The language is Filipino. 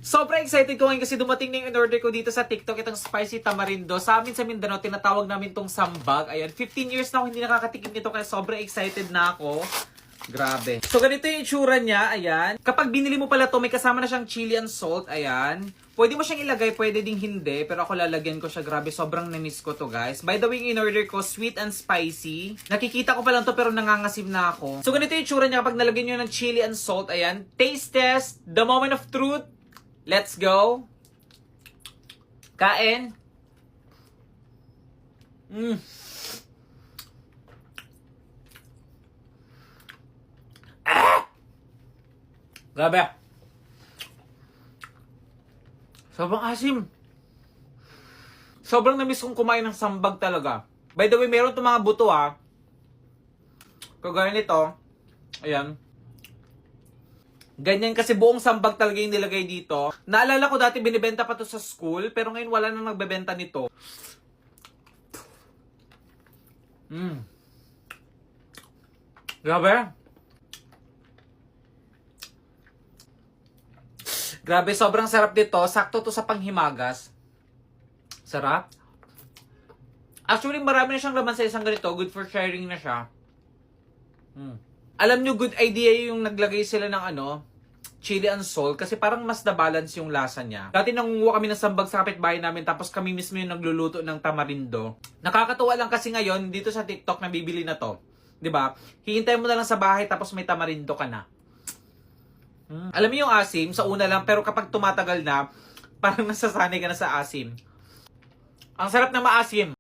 Sobrang excited ko ngayon kasi dumating na yung in-order ko dito sa TikTok, itong spicy tamarindo. Sa amin sa Mindanao, tinatawag namin tong sambag. Ayan, 15 years na ako hindi nakakatikim nito kaya sobrang excited na ako. Grabe. So, ganito yung itsura niya. Ayan. Kapag binili mo pala to, may kasama na siyang chili and salt. Ayan. Pwede mo siyang ilagay, pwede ding hindi. Pero ako lalagyan ko siya. Grabe, sobrang na-miss ko to, guys. By the way, yung in-order ko, sweet and spicy. Nakikita ko pa lang to, pero nangangasim na ako. So, ganito yung itsura niya kapag nalagyan nyo ng chili and salt. Ayan. Taste test. The moment of truth. Let's go. Kain. Grabe. Sobrang asim. Sobrang namiss kong kumain ng sambag talaga. By the way, meron itong mga buto Kagaya nito. Ayan. Ganyan kasi buong sambag talaga yung nilagay dito. Naalala ko dati binibenta pa to sa school, pero ngayon wala nang nagbebenta nito. Grabe. Grabe, sobrang sarap dito. Sakto to sa panghimagas. Sarap. Actually, marami na siyang laman sa isang ganito. Good for sharing na siya. Alam nyo, good idea yung naglagay sila ng chili and salt kasi parang mas na-balance yung lasa niya. Dati nangunguha kami ng sambag sa kapitbahay namin tapos kami mismo yung nagluluto ng tamarindo. Nakakatuwa lang kasi ngayon dito sa TikTok nabibili na to. 'Di ba? Hihintay mo na lang sa bahay tapos may tamarindo ka na. Alam mo yung asim, sa una lang pero kapag tumatagal na, parang nasasanay ka na sa asim. Ang sarap na maasim.